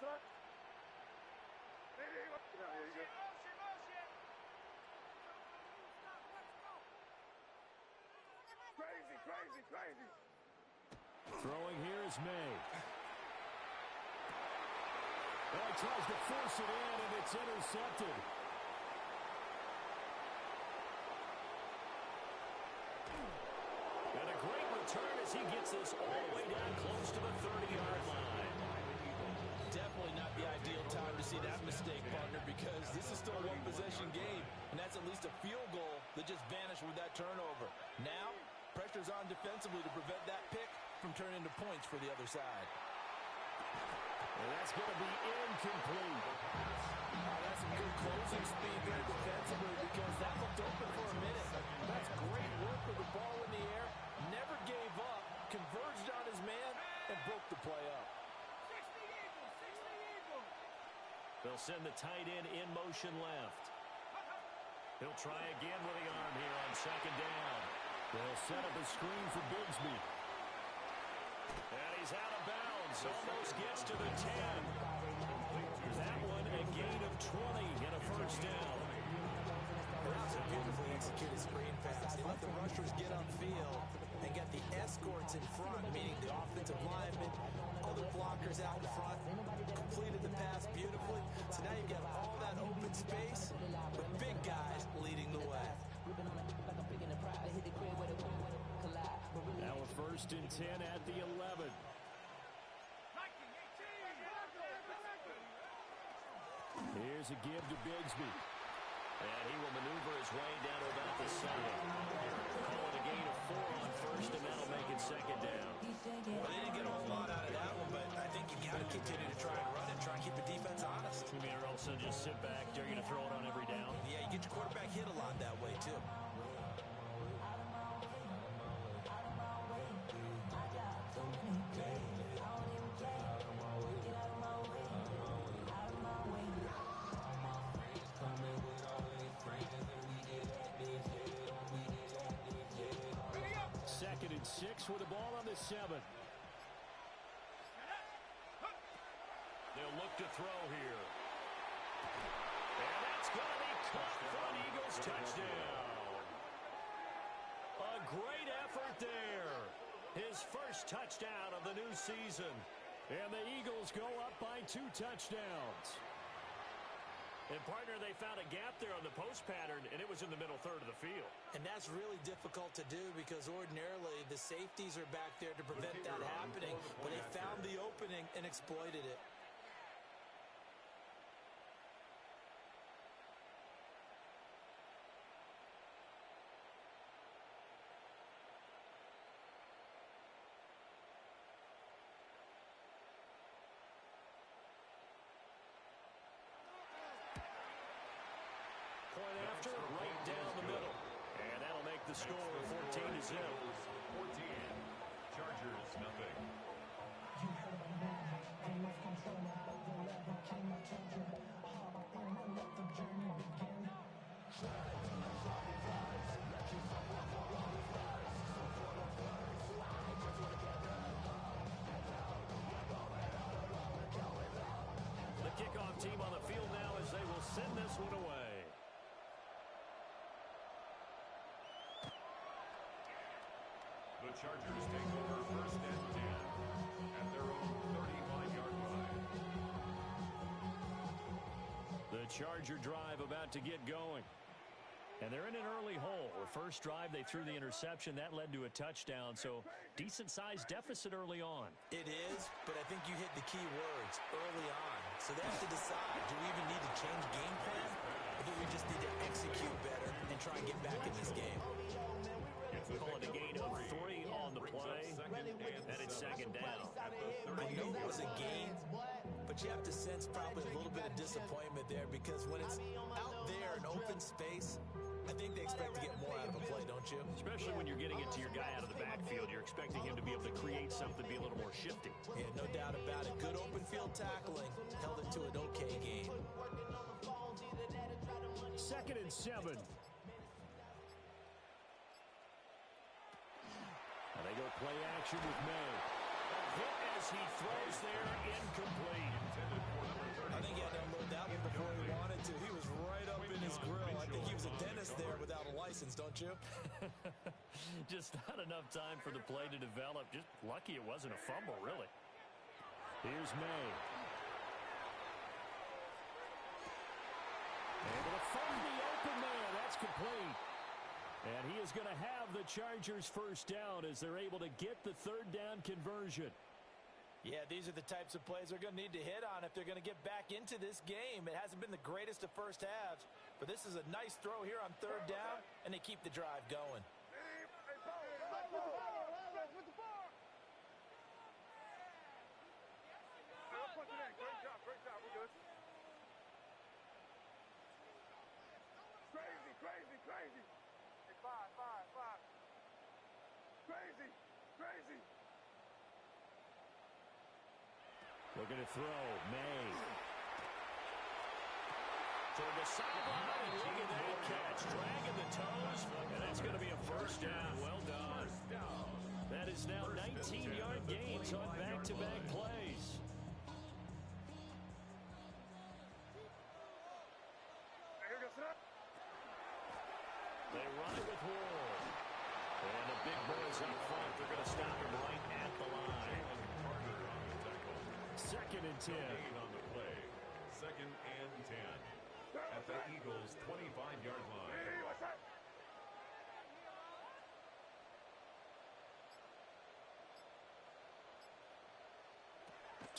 Crazy. Throwing here is May. Well, he tries to force it in, and it's intercepted. And a great return as he gets this all the way down close to the 30-yard line. Definitely not the ideal time to see that mistake, partner, because this is still a one-possession game, and that's at least a field goal that just vanished with that turnover. Now, pressure's on defensively to prevent that pick from turning into points for the other side. And that's going to be incomplete. That's some good closing speed there defensively because that looked open for a minute. That's great work with the ball in the air. Never gave up, converged on his man, and broke the play up. They'll send the tight end in motion left. He'll try again with the arm here on second down. They'll set up a screen for Bigsby. And he's out of bounds. Almost gets to the 10. That one a gain of 20 and a first down. That was a beautifully executed screen pass. They let the rushers get upfield and get the escorts in front, meaning the offensive linemen, other blockers out in front, completed the pass beautifully. So now you've got all that open space with big guys leading the way. Now a 1st and 10 at the 11. Here's a give to Bigsby. And he will maneuver his way down to about the 7. Call it a gain of 4 on first, and that'll make it second down. Well, they didn't get a whole lot out of that one, but I think you got to continue to try and run and try and keep the defense honest. You mean, or else just sit back, they're going to throw it on every down? Yeah, you get your quarterback hit a lot that way, too. Second and 6 with the ball on the 7. They'll look to throw here. And that's going to be caught for an Eagles touchdown. A great effort there. His first touchdown of the new season. And the Eagles go up by 2 touchdowns. And, partner, they found a gap there on the post pattern, and it was in the middle third of the field. And that's really difficult to do because ordinarily the safeties are back there to prevent that happening. But they found the opening and exploited it. Point after, right down the middle. And that'll make the score 14-0. 14. Chargers, nothing. The kickoff team on the field now as they will send this one away. The Chargers take over 1st and 10 at their own 35-yard line. The Charger drive about to get going. And they're in an early hole. The first drive, they threw the interception. That led to a touchdown, so decent-sized deficit early on. It is, but I think you hit the key words early on. So they have to decide, do we even need to change game plan? Or do we just need to execute better and try and get back in this game? Calling a gain of 3 on the play, and it's second down. I know it was a gain, but you have to sense probably a little bit of disappointment there because when it's out there in open space, I think they expect to get more out of a play, don't you? Especially when you're getting it to your guy out of the backfield. You're expecting him to be able to create something, be a little more shifty. Yeah, no doubt about it. Good open field tackling held it to an okay gain. 2nd and 7. And they go play action with May. hit as he throws there, incomplete. I think he had to unload that one before he wanted to. He was right up in his grill. I think he was a dentist there without a license, don't you? Just not enough time for the play to develop. Just lucky it wasn't a fumble, really. Here's May. Able to find the open man. That's complete. And he is going to have the Chargers first down as they're able to get the third down conversion. Yeah, these are the types of plays they're going to need to hit on if they're going to get back into this game. It hasn't been the greatest of first halves, but this is a nice throw here on third down, and they keep the drive going. Crazy. Hey, five. Crazy. Looking to throw. May. Toward the sideline, and look at that catch. Dragging the toes, and that's going to be a first down. Well done. That is now 19-yard gains on back-to-back plays. They run it with Ward. And the big boys up front, they're going to stop him right at the line. Second and 10. On the play. Second and 10. At the Eagles' 25-yard line.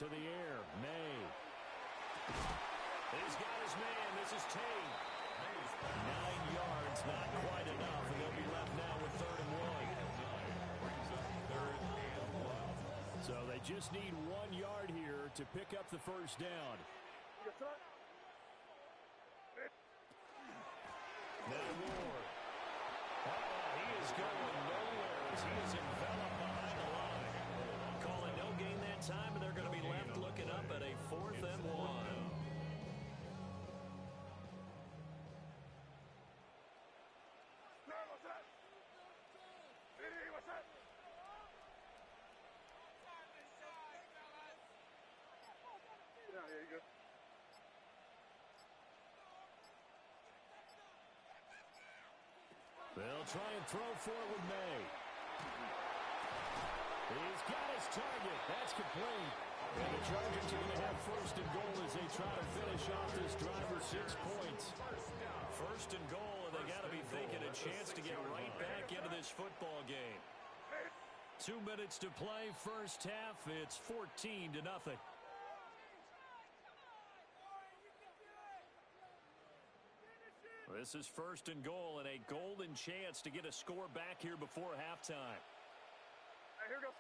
To the air, May. He's got his man. This is Tate. 9 yards, not quite enough, and they'll be left now with 3rd and 1. So they just need 1 yard here to pick up the first down. Now Ward. He is going nowhere as he is enveloped behind the line. Calling no gain that time, and they're going to be left looking up at a 4th and 1. They'll try and throw for it with May. He's got his target. That's complete. And the Chargers are going to have 1st and goal as they try to finish off this drive with 6 points. 1st and goal, and they got to be thinking a chance to get right back into this football game. 2 minutes to play, first half. It's 14-0. This is 1st and goal and a golden chance to get a score back here before halftime. Here goes.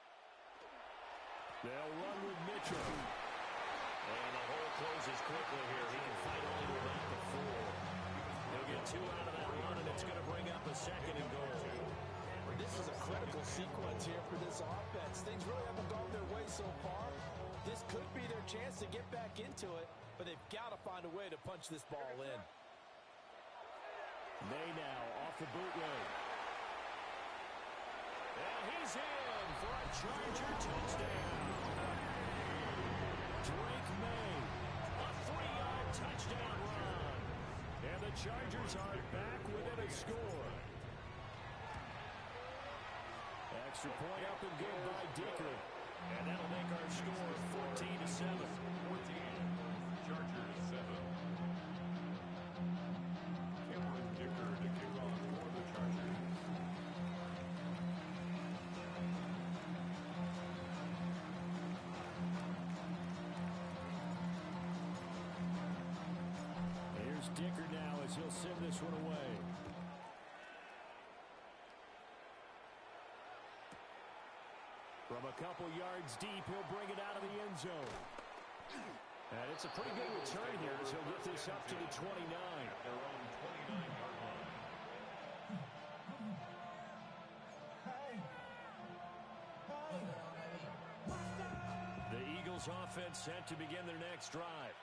They'll run with Mitchell. And the hole closes quickly here. He can fight only to about the 4. He'll get 2 out of that run, and it's going to bring up a 2nd and goal. This is a critical sequence here for this offense. Things really haven't gone their way so far. This could be their chance to get back into it, but they've got to find a way to punch this ball in. May now off the bootleg. And he's in for a Charger touchdown. Drake May, a 3-yard touchdown run. And the Chargers are back within a score. Extra point up and good by Dicker. And that'll make our score 14-7. 14. Chargers 7. Dicker to kick off for the Chargers. Here's Dicker now as he'll send this one away. From a couple yards deep, he'll bring it out of the end zone. And it's a pretty good return here as he'll get this up to the 29. Their own 29-yard line. The Eagles offense set to begin their next drive.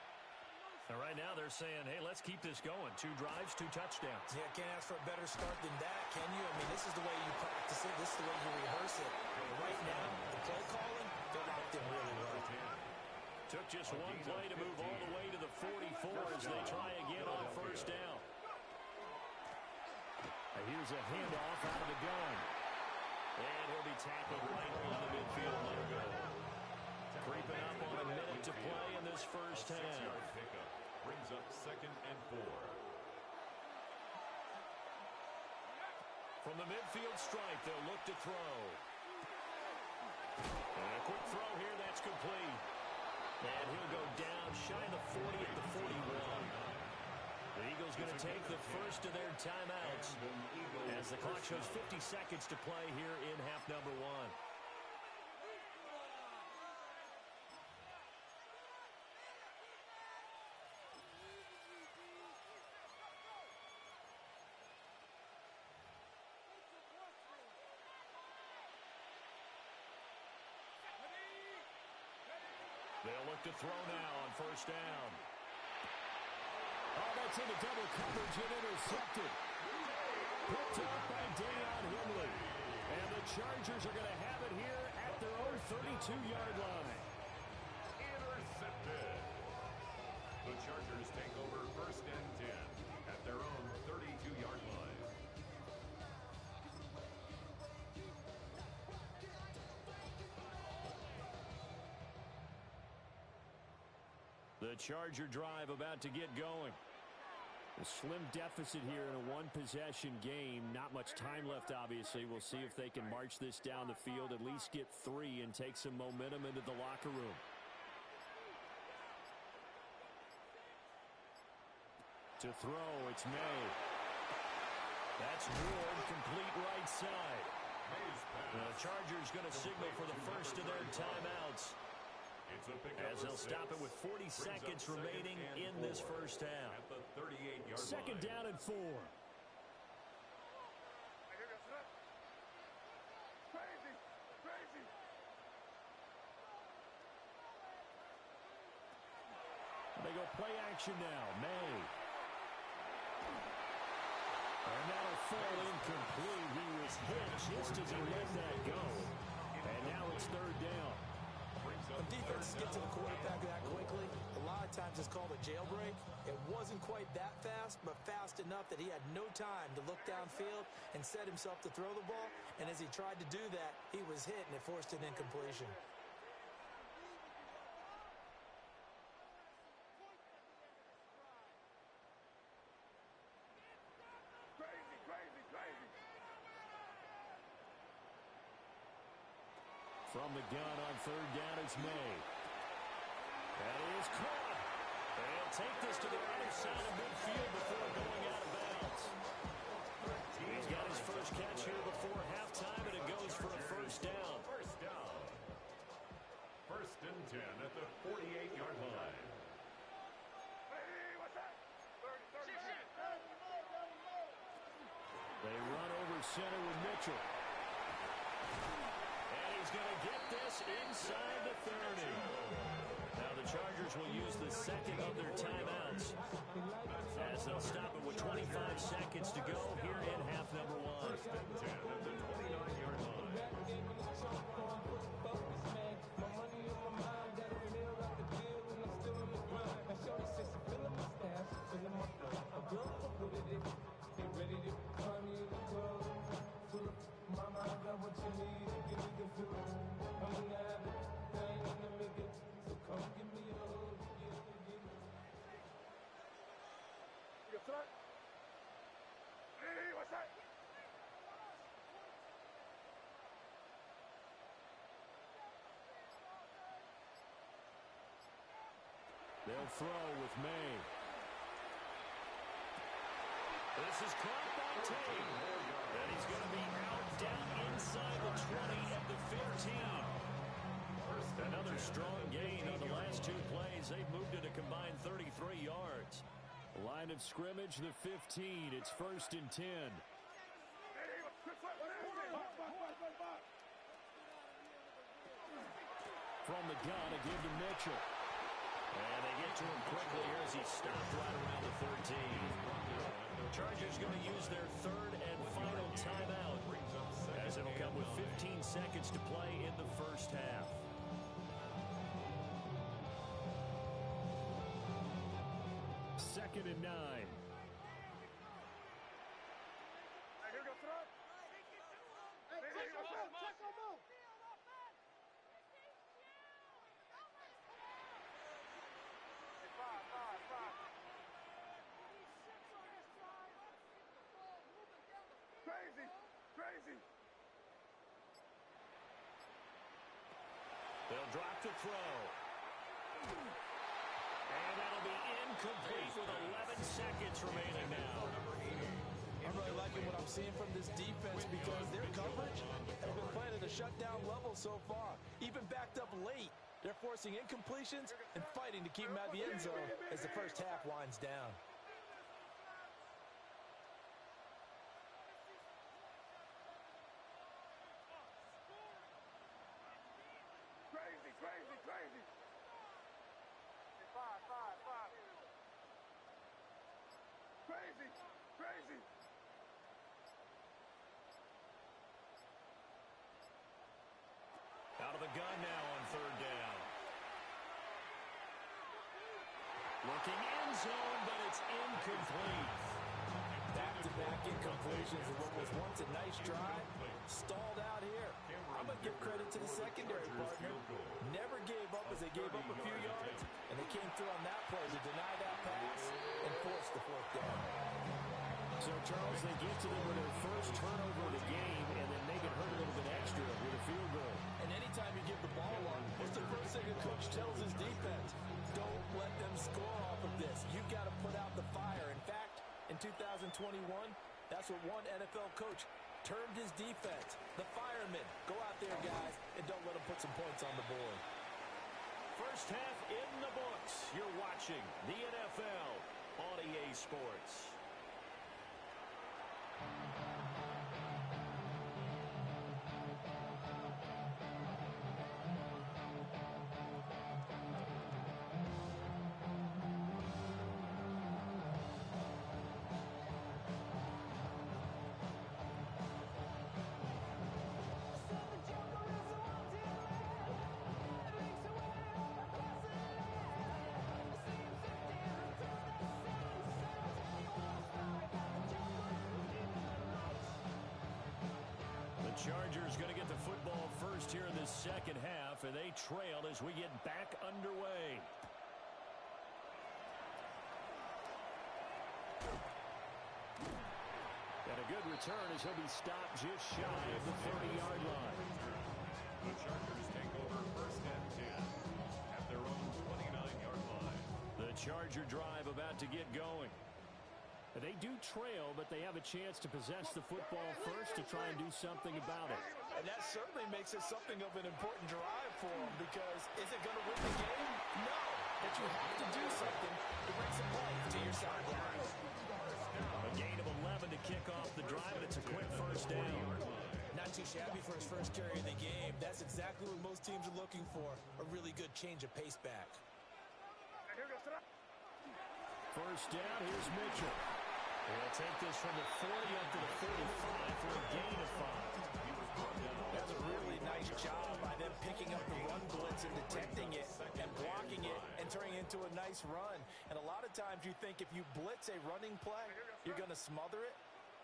And right now they're saying, hey, let's keep this going. 2 drives, 2 touchdowns. Yeah, can't ask for a better start than that, can you? I mean, this is the way you practice it. This is the way you rehearse it. Right now, the play calling, they're lining just one play to move all the way to the 44 as they try again on first down. And here's a handoff out of the gun. And he'll be tackled right on the midfield logo. Creeping up on a minute to play in this first half. 6-yard pickup brings up 2nd and 4. From the midfield stripe, they'll look to throw. And a quick throw here, that's complete. And he'll go down shy of the 40 at the 41. The Eagles going to take the first of their timeouts as the clock shows 50 seconds to play here in half number 1. They'll look to throw now on first down. Oh, that's into double coverage and intercepted. Picked up by Deion Henley. And the Chargers are going to have it here at their own 32-yard line. Intercepted. The Chargers take over 1st and 10 at their own 32-yard line. The Charger drive about to get going. A slim deficit here in a one-possession game. Not much time left, obviously. We'll see if they can march this down the field, at least get 3 and take some momentum into the locker room. To throw, it's May. That's Ward, complete right side. The Chargers going to signal for the first of their timeouts, as they'll stop it with 40 seconds remaining in this first half. At the 38-yard 2nd line. down and 4. Crazy, crazy. They go play action now. May. And that'll fall incomplete. He was hit just as he let that go. And now it's 3rd down. When defenses get to the quarterback that quickly, a lot of times it's called a jailbreak. It wasn't quite that fast, but fast enough that he had no time to look downfield and set himself to throw the ball. And as he tried to do that, he was hit, and it forced an incompletion. Crazy, crazy, crazy. From the gun on 3rd down, it's May. That is caught. They'll take this to the other side of midfield before going out of bounds. He's got his first catch here before halftime, and it goes for a first down. First down. 1st and 10 at the 48-yard line. Hey, what's that? 30, 30. They run over center with Mitchell. And he's going to get this inside the 30. Now the Chargers will use the 2nd of their timeouts, as they'll stop it with 25 seconds to go here in half number 1. 1st and 10 at the 29-yard line. Hey, what's that? They'll throw with May. This is caught by Tate. And he's going to be out down inside the 20 at the 15. Another strong gain on the last 2 plays. They've moved it a combined 33 yards. Line of scrimmage, the 15. It's 1st and 10. From the gun, a give to Mitchell. And they get to him quickly here as he stopped right around the 13. Chargers going to use their 3rd and final timeout, as it'll come with 15 seconds to play in the first half. 2nd and 9. Hey, here goes throw. Hey, check on move. Check on move. Hey, five. Crazy. They'll drop to throw. And that'll be incomplete with 11 seconds remaining now. I'm really liking what I'm seeing from this defense because their coverage has been playing at a shutdown level so far. Even backed up late, they're forcing incompletions and fighting to keep them out of the end zone as the first half winds down. Crazy. Hey, five. Crazy. Out of the gun now on 3rd down. Looking end zone, but it's incomplete. Back-to-back incompletions of what was once a nice drive. Stalled out here. I'm going to give credit to the secondary partner. Never gave up as they gave up a few yards, and they came through on that play to deny that pass and force the 4th down. So, Charles, they get to them with their first turnover of the game and then make it hurt a little bit extra with a field goal. And anytime you give the ball up, what's the first thing a coach tells his defense? Don't let them score off of this. You've got to put out the fire. In fact, in 2021, that's what one NFL coach termed his defense. The firemen. Go out there, guys, and don't let them put some points on the board. First half in the books. You're watching the NFL on EA Sports. Chargers going to get the football first here in this second half, and they trail as we get back underway. And a good return as he'll be stopped just shy of the 30-yard line. The Chargers take over 1st and 10 at their own 29-yard line. The Charger drive about to get going. They do trail, but they have a chance to possess the football first to try and do something about it. And that certainly makes it something of an important drive for them because is it going to win the game? No. But you have to do something to bring some life to your sideline. A gain of 11 to kick off the drive, and it's a quick first down. Not too shabby for his first carry of the game. That's exactly what most teams are looking for, a really good change of pace back. First down, here's Mitchell. He'll take this from the 40 up to the 45 for a gain of 5. That's a really nice job by them picking up the run blitz and detecting it and blocking it and turning it into a nice run. And a lot of times you think if you blitz a running play, you're going to smother it.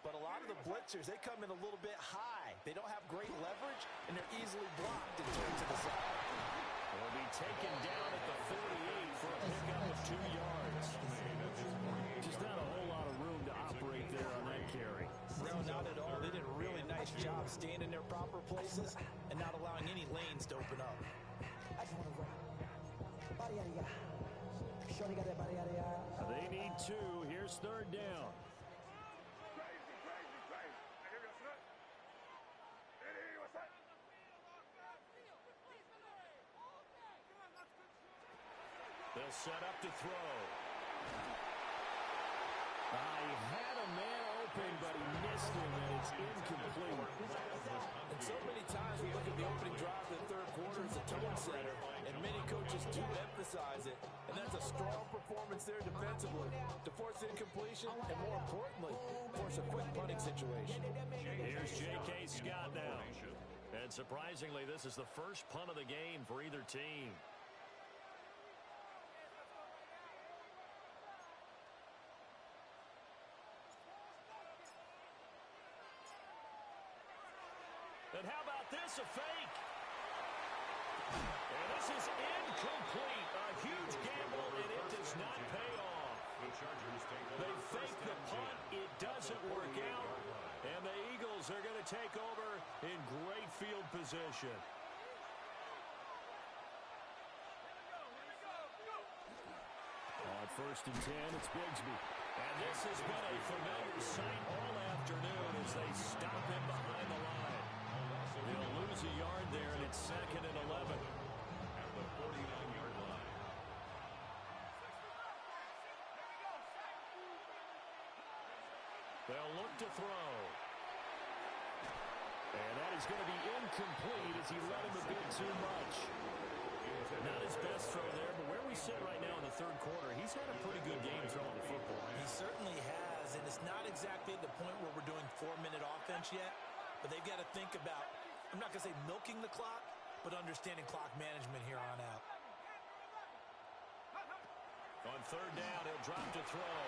But a lot of the blitzers, they come in a little bit high. They don't have great leverage, and they're easily blocked and turned to the side. Will be taken down at the 48 for a pickup of 2 yards. Just not a whole lot of room to operate there on that carry. No, not at all. They did a really nice job staying in their proper places and not allowing any lanes to open up. They need 2. Here's 3rd down. They'll set up to throw. He had a man open, but he missed him, and it's incomplete. And so many times we look at the opening drive of the 3rd quarter as a tone setter, and many coaches do emphasize it. And that's a strong performance there defensively to force incompletion and, more importantly, force a quick punting situation. Here's J.K. Scott now. And surprisingly, this is the first punt of the game for either team. a fake. And this is incomplete. A huge gamble, and it does not pay off. The Chargers take over. They first fake the and punt. 10 It doesn't at the work 48-yard out. line. And the Eagles are going to take over in great field position. On first and 10, it's Bigsby. And this has been a familiar sight all afternoon as they stop him behind the line. They'll lose a yard there, and it's 2nd and 11. At the 49-yard line. They'll look to throw. And that is going to be incomplete as he led him a bit too much. Not his best throw there, but where we sit right now in the third quarter, he's had a pretty good game throwing the football. He certainly has, and it's not exactly the point where we're doing 4-minute offense yet, but they've got to think about, I'm not going to say milking the clock, but understanding clock management here on out. On third down, he'll drop to throw.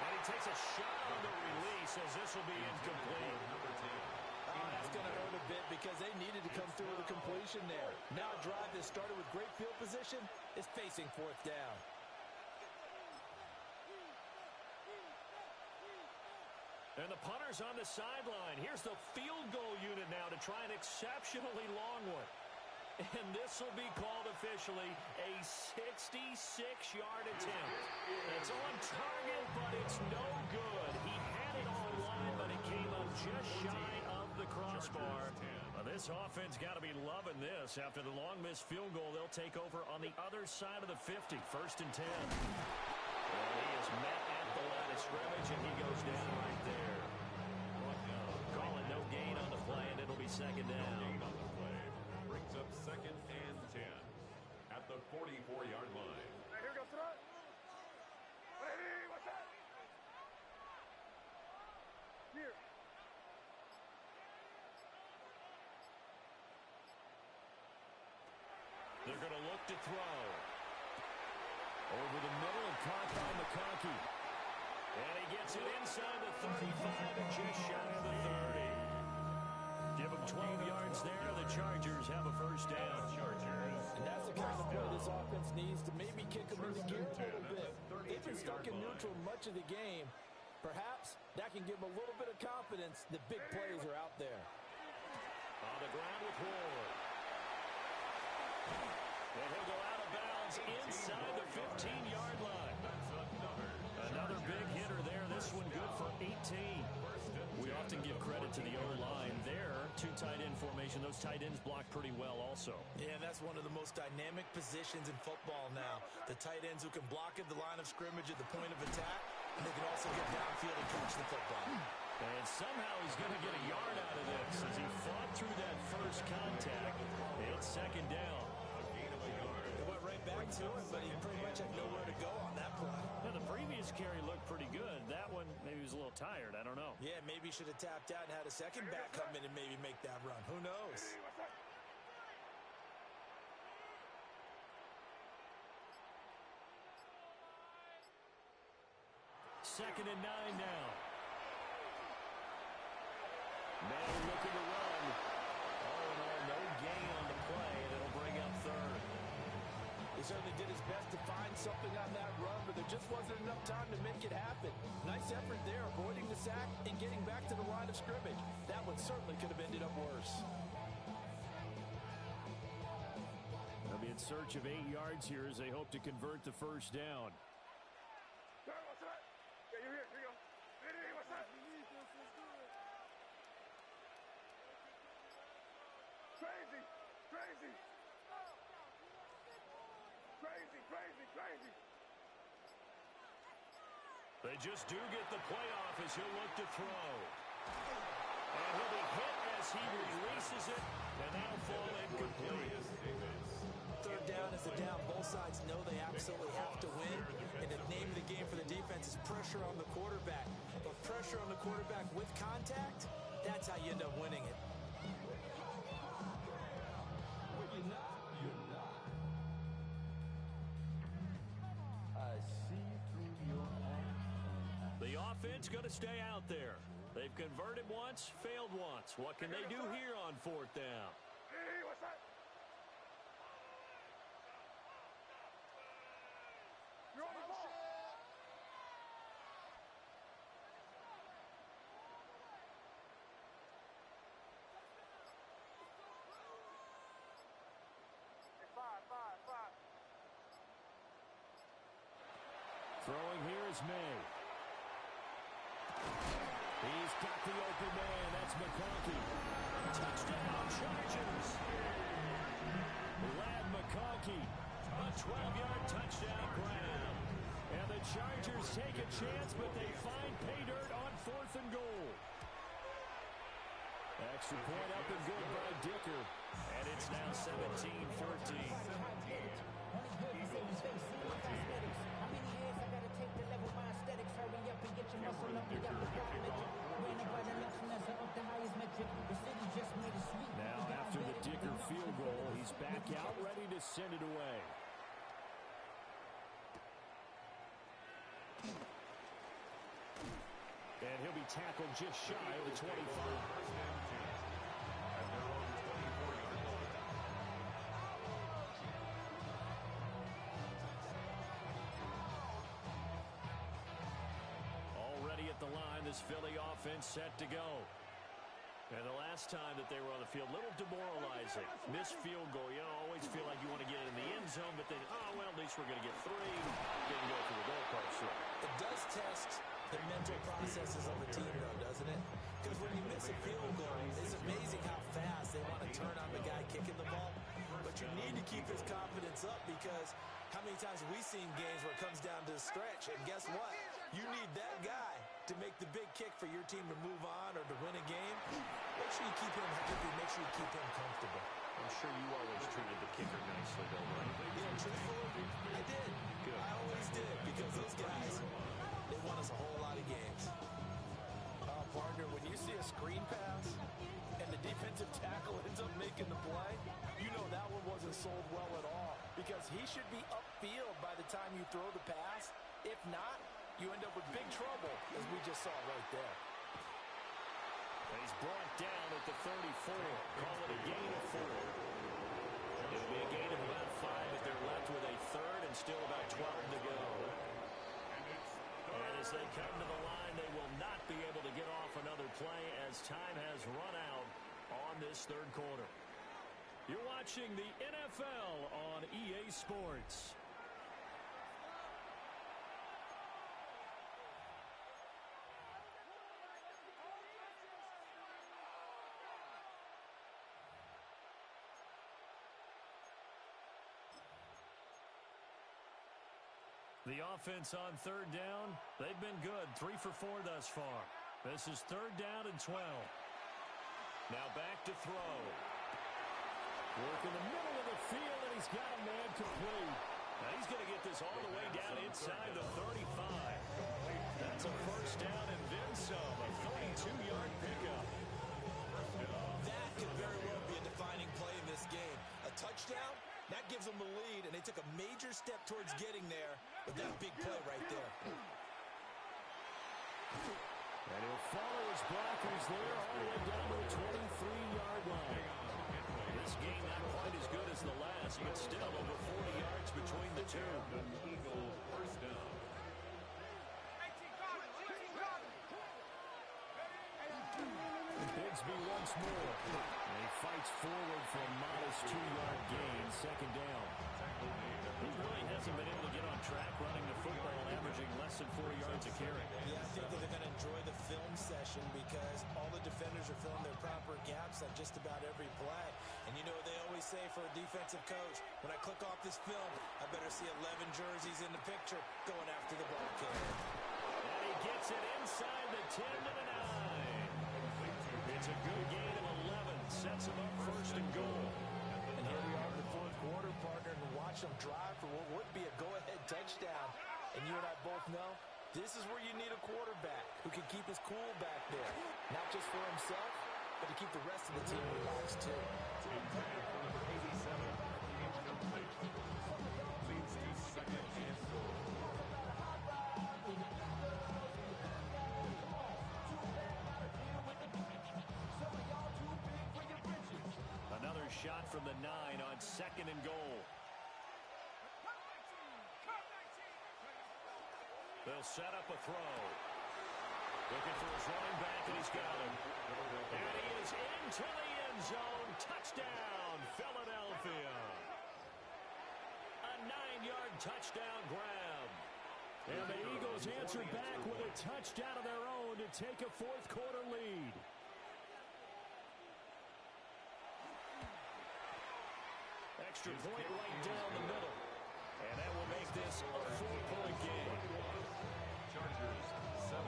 And he takes a shot on the release as this will be incomplete. Oh, that's going to hurt a bit because they needed to come through with a completion there. Now a drive that started with great field position is facing fourth down. And the punter's on the sideline. Here's the field goal unit now to try an exceptionally long one. And this will be called officially a 66-yard attempt. It's on target, but it's no good. He had it on line, but it came up just shy of the crossbar. This offense got to be loving this. After the long missed field goal, they'll take over on the other side of the 50. 1st and 10. Well, he is met at the line of scrimmage, and he goes down right there. Calling no gain on the play, and it'll be 2nd down. Brings up 2nd and 10 at the 44-yard line. Hey, here we go, throw. Hey, what's that? Here. They're going to look to throw. Over the middle and caught by McConkey. And he gets it inside the 35 and just shy of the 30. Give him 12 yards there. The Chargers have a first down. And that's the kind of play this offense needs to maybe kick them into gear a little bit. They've been stuck in neutral much of the game. Perhaps that can give them a little bit of confidence that big plays are out there. On the ground with Ward. And he'll go out of bounds inside the 15-yard line. Another big hitter there. This one good for 18. We often give credit to the O-line there. 2 tight end formation. Those tight ends block pretty well also. Yeah, that's one of the most dynamic positions in football now. The tight ends who can block at the line of scrimmage at the point of attack, and they can also get downfield and catch the football. And somehow he's going to get a yard out of this as he fought through that first contact. It's 2nd down. It went right back to him, but he pretty much had nowhere to go on that play. Now, the previous carry looked pretty good. That one, maybe he was a little tired. I don't know. Yeah, maybe he should have tapped out and had a second back come in and maybe make that run. Who knows? Hey, what's that? 2nd and 9 now. Madden looking to run. All in all, no gain on the play, and it'll bring up 3rd. He certainly did his best to find something on that run, but there just wasn't enough time to make it happen. Nice effort there, avoiding the sack and getting back to the line of scrimmage. That one certainly could have ended up worse. They'll be in search of 8 yards here as they hope to convert the first down. Hey, what's that? Yeah, you're here. Here you go. Hey, what's that? Crazy. Crazy. Crazy, crazy, crazy. They just do get the playoff as he'll look to throw. And he'll be hit as he releases it, and that'll fall incomplete. 3rd down is the down. Both sides know they absolutely have to win, and the name of the game for the defense is pressure on the quarterback. But pressure on the quarterback with contact, that's how you end up winning it. The offense going to stay out there. They've converted once, failed once. What can they do here on fourth down? Hey, what's that? You're on the ball. Five. Throwing here is May. He's got the open man. That's McConkey. Touchdown, Chargers. Lad McConkey. A 12-yard touchdown grab. And the Chargers take a chance, but they find pay dirt on fourth and goal. Extra point up and good by Dicker. And it's now 17-14. Now, after the Dicker field goal, he's back out ready to send it away. And he'll be tackled just shy of the 25. Already at the line, this Philly offense set to go. And the last time that they were on the field, a little demoralizing. Missed field goal. You know, always feel like you want to get it in the end zone, but then, oh, well, at least we're going to get three. Didn't go for the goalpost. It does test the mental processes of a team, though, doesn't it? Because when you miss a field goal, it's amazing how fast they want to turn on the guy kicking the ball. But you need to keep his confidence up, because how many times have we seen games where it comes down to the stretch, and guess what? You need that guy to make the big kick for your team to move on or to win a game. Make sure you keep him happy. Make sure you keep him comfortable. I'm sure you always treated the kicker nicely, though, right? You know, truthfully, I did. Good. I always did, because those guys, they won us a whole lot of games. Partner, when you see a screen pass and the defensive tackle ends up making the play, you know that one wasn't sold well at all, because he should be upfield by the time you throw the pass. If not, you end up with big trouble, as we just saw right there. He's brought down at the 34. Call it a gain of 4. It'll be a gain of about 5 if they're left with a third and still about 12 to go. And as they come to the line, they will not be able to get off another play as time has run out on this third quarter. You're watching the NFL on EA Sports. The offense on third down, they've been good. 3 for 4 thus far. This is third down and 12. Now back to throw. Work in the middle of the field, and he's got a man complete. Now he's going to get this all the way down inside the 35. That's a first down and then some. A 32-yard pickup. That could very well be a defining play in this game. A touchdown, that gives them the lead, and they took a major step towards getting there with that big play right there. And he'll follow his blockers there all the way down to the 23-yard line. This game not quite as good as the last, but still over 40 yards between the two. Eagles first down. Bigsby once more. And he fights forward for a modest 2-yard gain, second down. He really hasn't been able to get on track running the football, averaging less than 4 yards a carry. Yeah, I think that they're going to enjoy the film session, because all the defenders are filling their proper gaps at just about every play. And you know what they always say for a defensive coach? When I click off this film, I better see 11 jerseys in the picture going after the ball carrier. And he gets it inside the 10 to the 9. It's a good gain of 11. Sets him up first and goal. And here we are in the fourth quarter, partner, and watch them drive for what would be a go-ahead touchdown. And you and I both know this is where you need a quarterback who can keep his cool back there. Not just for himself, but to keep the rest of the team relaxed, too. Leads to second and goal. shot from the 9 on 2nd and goal. They'll set up a throw. Looking for his running back, and he's got him. And he is into the end zone. Touchdown, Philadelphia. A 9-yard touchdown grab. And the Eagles answer back with a touchdown of their own to take a fourth-quarter lead. Extra point right down the middle. And that will make this a 4-point game. Chargers 17.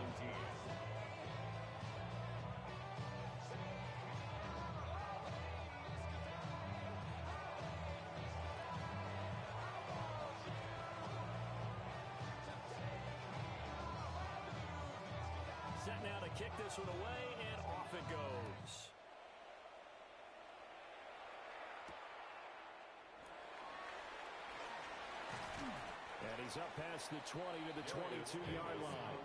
Set now to kick this one away, and off it goes. And he's up past the 20 to the 22-yard line.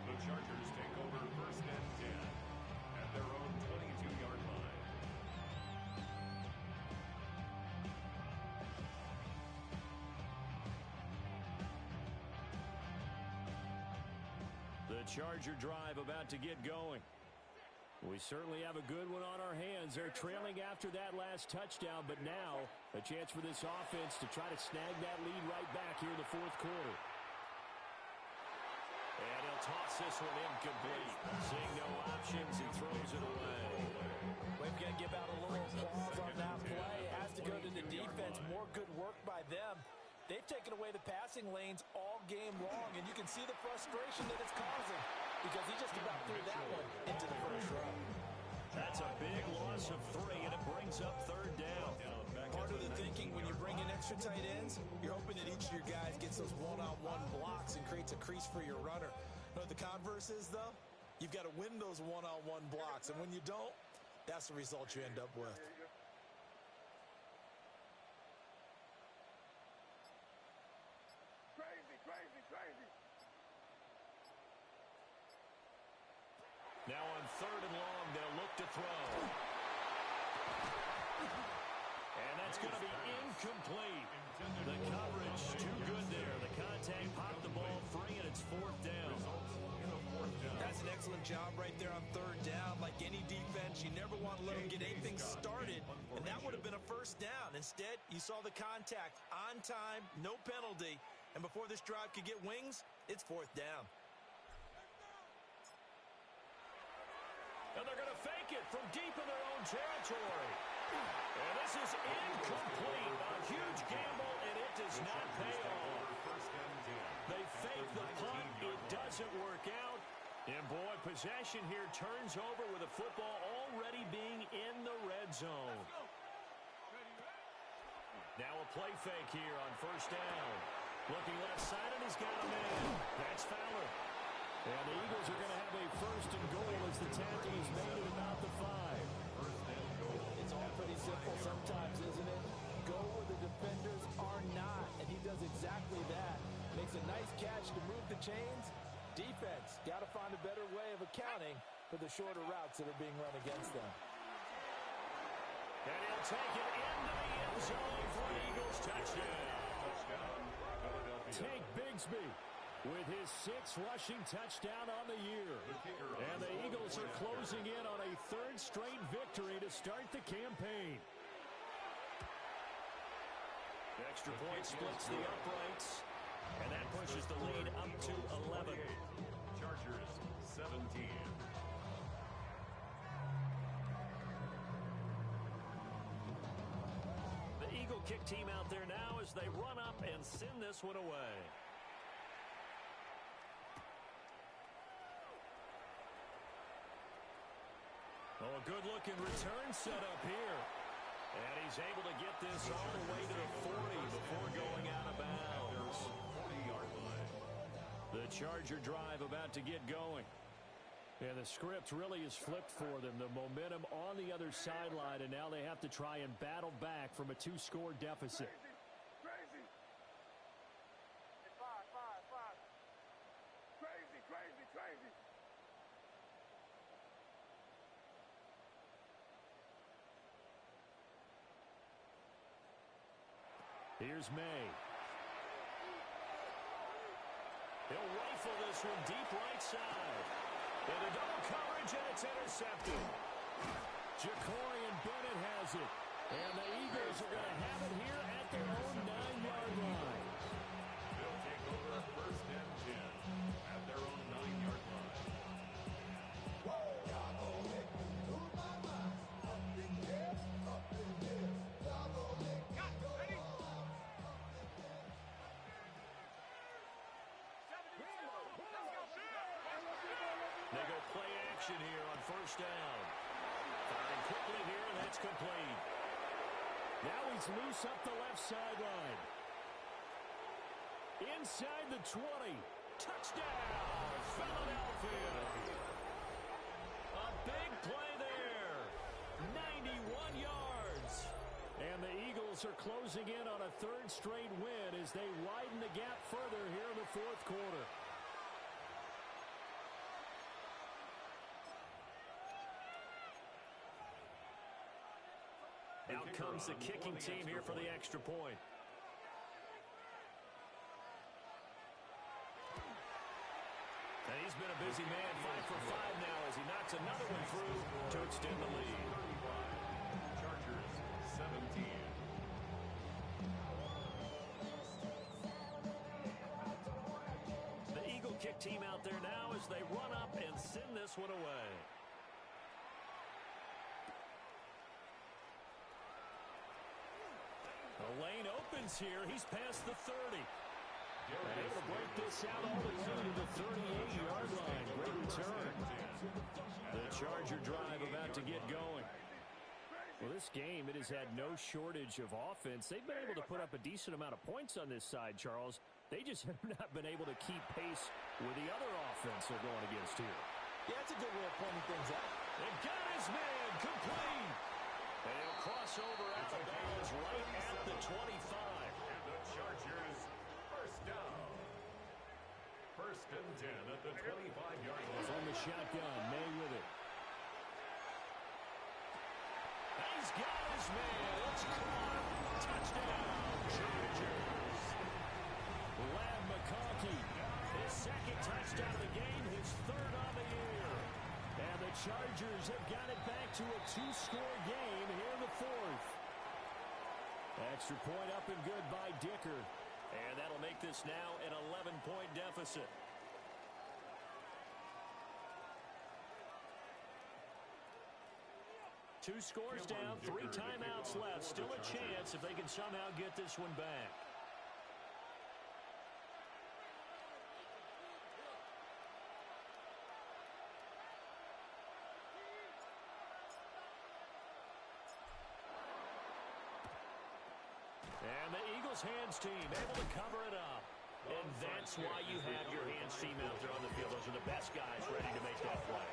The Chargers take over first and 10 at their own 22-yard line. The Charger drive about to get going. We certainly have a good one on our hands. They're trailing after that last touchdown, but now a chance for this offense to try to snag that lead right back here in the fourth quarter. And he'll toss this one incomplete. Seeing no options, he throws it away. We've got to give out a little applause on that play. It has to go to the defense. More good work by them. They've taken away the passing lanes all game long, and you can see the frustration that it's causing because he just about threw that one into the first row. That's a big loss of 3, and it brings up third down. Part of the thinking when you bring in extra tight ends, you're hoping that each of your guys gets those one-on-one blocks and creates a crease for your runner. You know what the converse is, though? You've got to win those one-on-one blocks, and when you don't, that's the result you end up with. Crazy. Now on 3rd and long, they'll look to throw. And that's going to be incomplete. The coverage too good there. The contact popped the ball free, and it's 4th down. That's an excellent job right there on 3rd down. Like any defense, you never want to let them get anything started, and that would have been a first down. Instead, you saw the contact on time, no penalty, and before this drive could get wings, it's 4th down. And they're going to fake it from deep in their own territory. And this is incomplete. A huge gamble, and it does not pay off. They fake the punt. It doesn't work out. And, boy, possession here turns over with the football already being in the red zone. Now a play fake here on 1st down. Looking left side, and he's got a man. That's Fowler. And the Eagles are going to have a 1st and goal as the tackle is made at about the 5. It's all pretty simple sometimes, isn't it? Go where the defenders are not, and he does exactly that. Makes a nice catch to move the chains. Defense, got to find a better way of accounting for the shorter routes that are being run against them. And he'll take it into the end zone for an Eagles touchdown. Tank Bigsby with his 6th rushing touchdown on the year. And the Eagles are closing in on a 3rd straight victory to start the campaign. The extra point splits the uprights, and that pushes the lead up to 11. Chargers 17. The Eagle kick team out there now as they run up and send this one away. Oh, a good-looking return set up here. And he's able to get this all the way to the 40 before going out of bounds. 40-yard line. The Charger drive about to get going. And the script really is flipped for them. The momentum on the other sideline, and now they have to try and battle back from a 2-score deficit. Crazy. Five. Crazy. Here's May. He'll rifle this one deep right side. And a double coverage, and it's intercepted. Ja'Cory Bennett has it. And the Eagles are going to have it here at their own 9-yard line. They'll take over first and 10 at their own 9-yard line. They go play action here on first down. Firing quickly here, and that's complete. Now he's loose up the left sideline. Inside the 20. Touchdown, Philadelphia. A big play there. 91 yards. And the Eagles are closing in on a third straight win as they widen the gap further here in the fourth quarter. Out comes the kicking team here for the extra point. And he's been a busy man, 5 for 5 now as he knocks another one through to extend the lead. Chargers 17. The Eagle kick team out there now as they run up and send this one away. The lane opens here. He's past the 30. And able to break this out all the way to the 38-yard line. Great return. The Charger drive about to get going. Well, this game, it has had no shortage of offense. They've been able to put up a decent amount of points on this side, Charles. They just have not been able to keep pace with the other offense they're going against here. Yeah, that's a good way of pointing things out. They've got his man complete. And he'll cross over out of bounds right at the 25. And the Chargers first down. First and 10 at the 25-yard line. From the shotgun, May with it. He's got his man. It's caught. Touchdown, Chargers. Lab McConkey, his second touchdown of the game, his third on the year. And the Chargers have got it back to a 2-score game here in the fourth. Extra point up and good by Dicker. And that'll make this now an 11-point deficit. Two scores down, 3 timeouts left. Still a chance if they can somehow get this one back. And the Eagles hands team able to cover it up. And that's why you have your hands team out there on the field. Those are the best guys ready to make that play.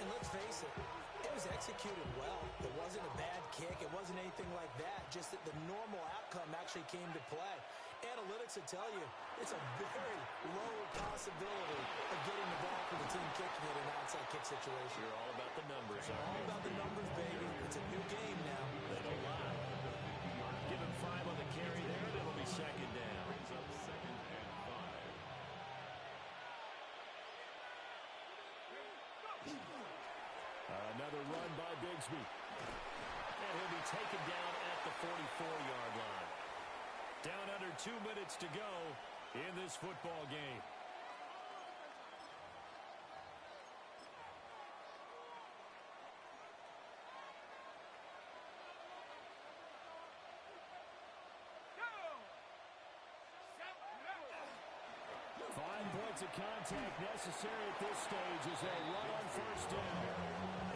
And let's face it, it was executed well. It wasn't a bad kick. It wasn't anything like that. Just that the normal outcome actually came to play. Analytics will tell you it's a very low possibility of getting the ball for the team kicking it in an outside kick situation. You're all about the numbers. All about the numbers, baby. It's a new game now. They don't lie. Give him 5 on the carry there. That'll be second down. Brings up second and 5. Another run by Bigsby. And he'll be taken down at the 44-yard line. Down under 2 minutes to go in this football game. Fine points of contact necessary at this stage as they run on first down.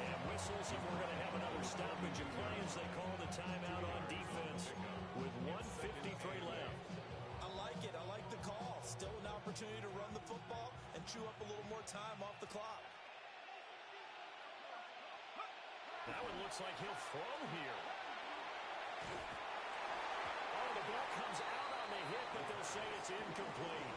And whistles, and we're going to have another stoppage of play as they call the timeout on defense with 1:53 left. I like it. I like the call. Still an opportunity to run the football and chew up a little more time off the clock. That one looks like he'll throw here. Oh, the ball comes out on the hit, but they'll say it's incomplete.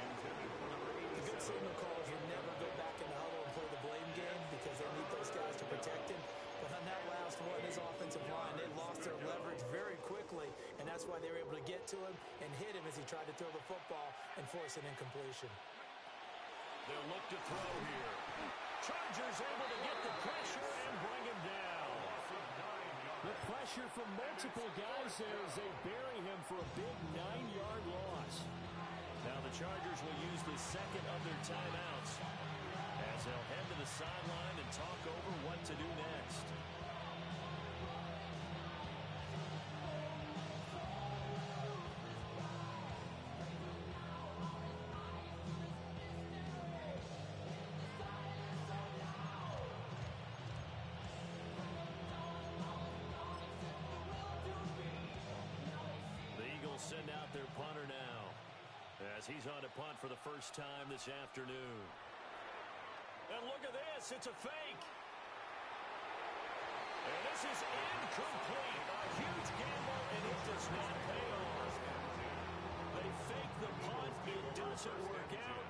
The good signal calls will never go back in the huddle and play the blame game because they need those guys to protect him. But on that last one, his offensive line, they lost their leverage very quickly, and that's That's why they were able to get to him and hit him as he tried to throw the football and force an incompletion. They'll look to throw here. Chargers able to get the pressure and bring him down. The pressure from multiple guys there as they bury him for a big 9-yard loss. Now the Chargers will use the second of their timeouts as they'll head to the sideline and talk over what to do next. Send out their punter now as he's on to punt for the first time this afternoon. And look at this. It's a fake. And this is incomplete. A huge gamble, and it does not pay off. They fake the punt. It doesn't work out.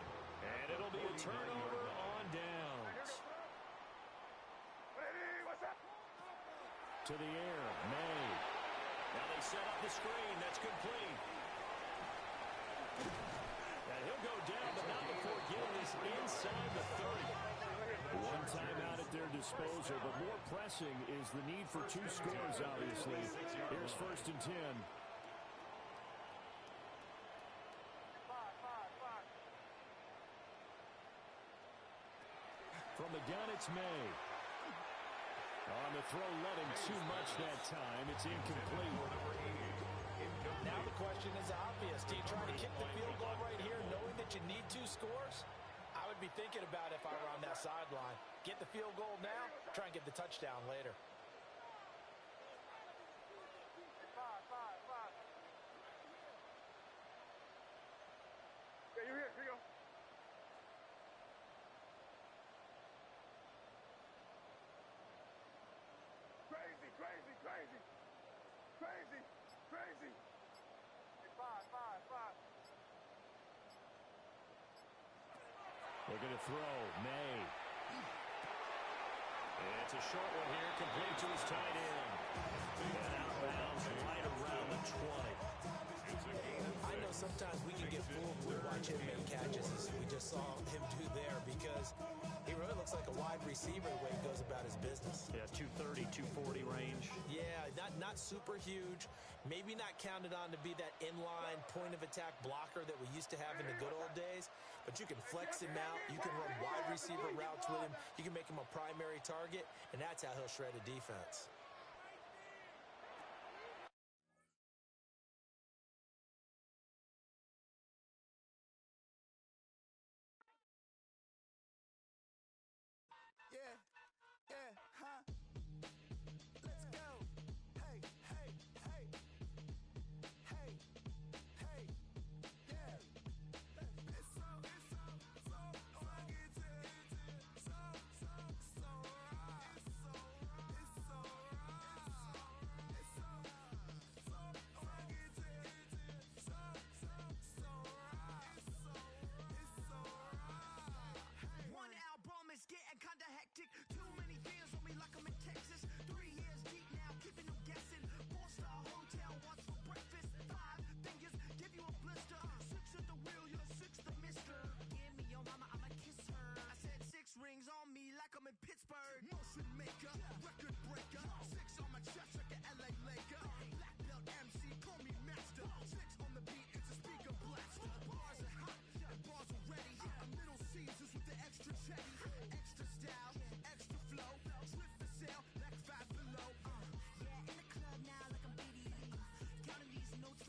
And it'll be a turnover on downs. To the air, May. Now they set up the screen. That's complete. And he'll go down, but not before getting this inside the 30. One timeout at their disposal, but more pressing is the need for 2 scores, obviously. Here's 1st and 10. From the gun, it's May. On the throw, letting too much that time. It's incomplete. Now the question is obvious. Do you try to kick the field goal right here knowing that you need 2 scores? I would be thinking about if I were on that sideline. Get the field goal now, try and get the touchdown later. Yeah, you're here. Here you go. Crazy, crazy, crazy. Crazy, crazy. Five. Looking to throw, May. It's a short one here, complete to his tight end. And out of bounds right around the 20. I know sometimes we can get fooled when we watch him make catches, as we just saw him do there, because he really looks like a wide receiver the way he goes about his business. Yeah, 230, 240 range. Yeah, not super huge. Maybe not counted on to be that inline point-of-attack blocker that we used to have in the good old days, but you can flex him out. You can run wide receiver routes with him. You can make him a primary target, and that's how he'll shred a defense. Let's go. Hey, hey, hey. Hey, hey, yeah. It's so funky to so raw. It's so raw. It's so funky to so raw. It's so raw. One album is getting kinda hectic. Too many fans on me like I'm in Texas. 3 years deep now, keeping them guessing. 4-star hotel, what's for breakfast? 5 fingers, give you a blister. 6 at the wheel, you're 6 the mister. Give me your mama, I'ma kiss her. I said 6 rings on me like I'm in Pittsburgh. Motion maker, record breaker. 6 on my chest like an LA Laker. Black belt MC, call me master. 6 on the beat, it's a speaker blaster. Bars are hot, and bars are ready. A Middle Caesars with the extra chetty. Extra style, extra flow. Swift for sale, like 5 below. Yeah, in the club now like I'm 80. Counting these notes